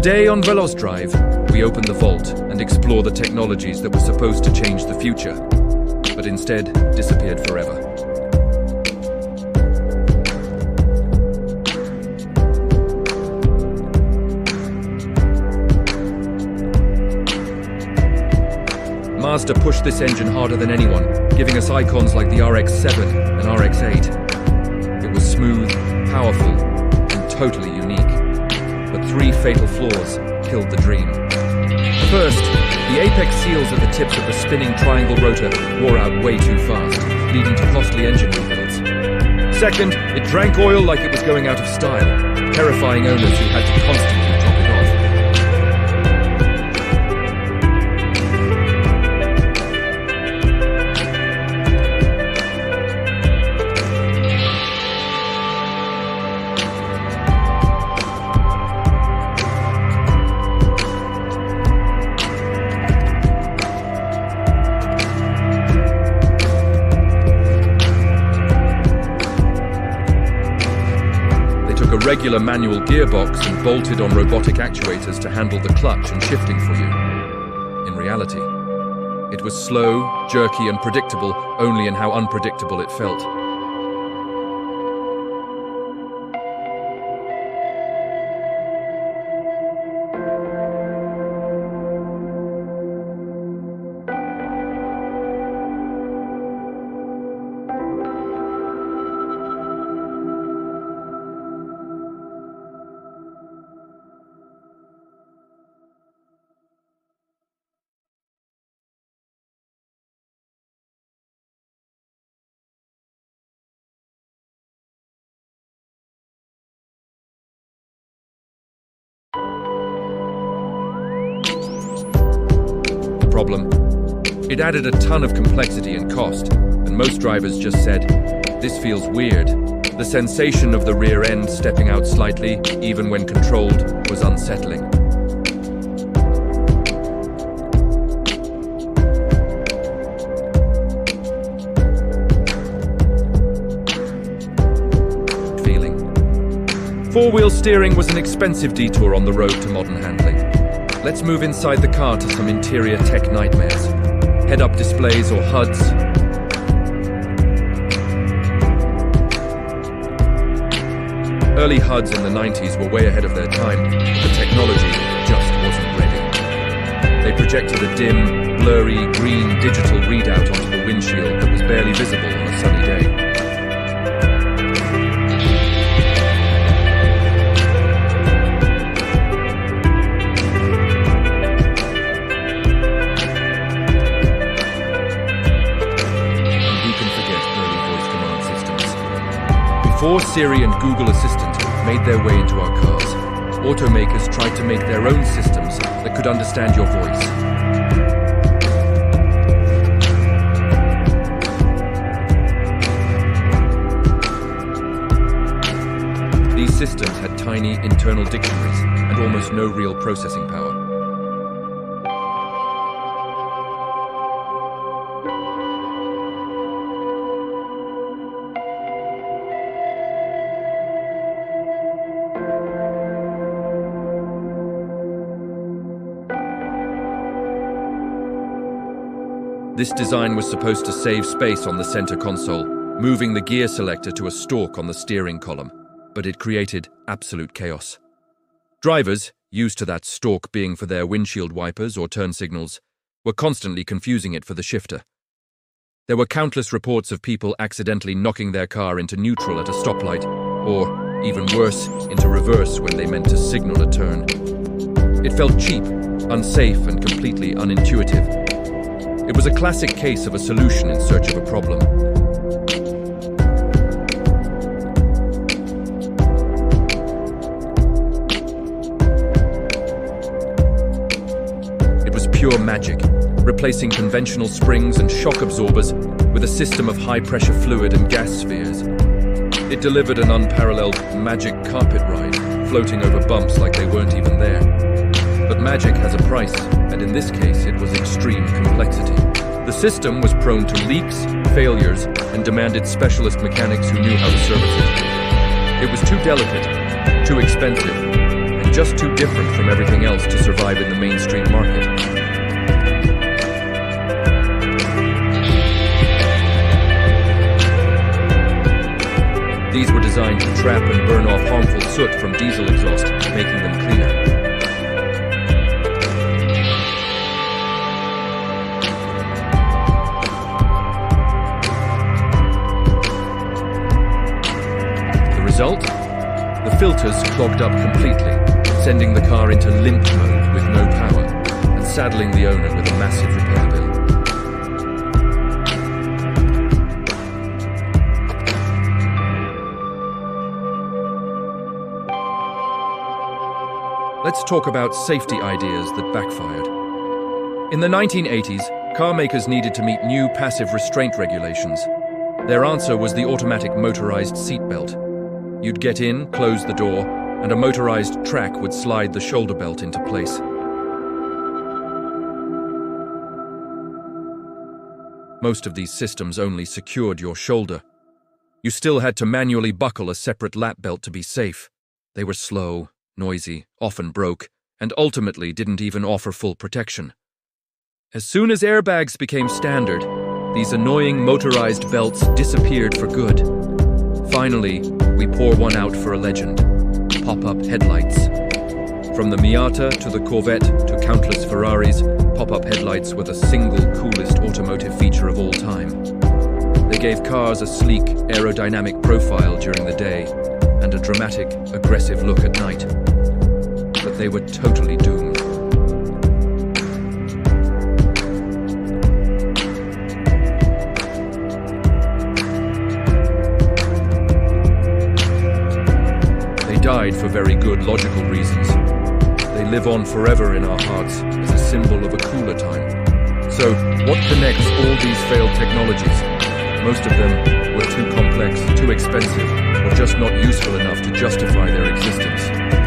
Today on VelozDrive, we open the vault and explore the technologies that were supposed to change the future, but instead disappeared forever. Mazda pushed this engine harder than anyone, giving us icons like the RX-7 and RX-8. It was smooth, powerful, and totally unique. But three fatal flaws killed the dream. First, the apex seals at the tips of the spinning triangle rotor wore out way too fast, leading to costly engine rebuilds. Second, it drank oil like it was going out of style, terrifying owners who had to constantly top it off. A regular manual gearbox and bolted on robotic actuators to handle the clutch and shifting for you. In reality, it was slow, jerky, and predictable only in how unpredictable it felt. Problem. It added a ton of complexity and cost, and most drivers just said, "This feels weird." The sensation of the rear end stepping out slightly, even when controlled, was unsettling. Feeling. Four-wheel steering was an expensive detour on the road to modern handling. Let's move inside the car to some interior tech nightmares. Head-up displays or HUDs. Early HUDs in the 90s were way ahead of their time, but the technology just wasn't ready. They projected a dim, blurry, green digital readout onto the windshield that was barely visible on a sunny day. Before Siri and Google Assistant made their way into our cars, automakers tried to make their own systems that could understand your voice. These systems had tiny internal dictionaries and almost no real processing power. This design was supposed to save space on the center console, moving the gear selector to a stalk on the steering column, but it created absolute chaos. Drivers, used to that stalk being for their windshield wipers or turn signals, were constantly confusing it for the shifter. There were countless reports of people accidentally knocking their car into neutral at a stoplight, or, even worse, into reverse when they meant to signal a turn. It felt cheap, unsafe, and completely unintuitive. It was a classic case of a solution in search of a problem. It was pure magic, replacing conventional springs and shock absorbers with a system of high-pressure fluid and gas spheres. It delivered an unparalleled magic carpet ride, floating over bumps like they weren't even there. But magic has a price, and in this case it was extreme complexity. The system was prone to leaks, failures, and demanded specialist mechanics who knew how to service it. It was too delicate, too expensive, and just too different from everything else to survive in the mainstream market. These were designed to trap and burn off harmful soot from diesel exhaust, making them cleaner. The result? The filters clogged up completely, sending the car into limp mode with no power, and saddling the owner with a massive repair bill. Let's talk about safety ideas that backfired. In the 1980s, car makers needed to meet new passive restraint regulations. Their answer was the automatic motorized seatbelt. You'd get in, close the door, and a motorized track would slide the shoulder belt into place. Most of these systems only secured your shoulder. You still had to manually buckle a separate lap belt to be safe. They were slow, noisy, often broke, and ultimately didn't even offer full protection. As soon as airbags became standard, these annoying motorized belts disappeared for good. Finally, we pour one out for a legend: pop-up headlights. From the Miata to the Corvette to countless Ferraris, pop-up headlights were the single coolest automotive feature of all time. They gave cars a sleek, aerodynamic profile during the day and a dramatic, aggressive look at night. But they were totally doomed. They died for very good logical reasons. They live on forever in our hearts as a symbol of a cooler time. So, what connects all these failed technologies? Most of them were too complex, too expensive, or just not useful enough to justify their existence.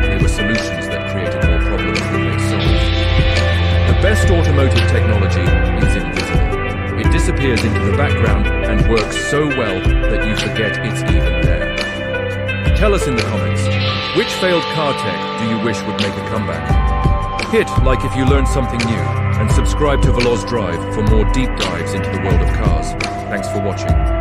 They were solutions that created more problems than they solved. The best automotive technology is invisible. It disappears into the background and works so well that you forget it's even there. Tell us in the comments, which failed car tech do you wish would make a comeback? Hit like if you learned something new, and subscribe to VelozDrive for more deep dives into the world of cars. Thanks for watching.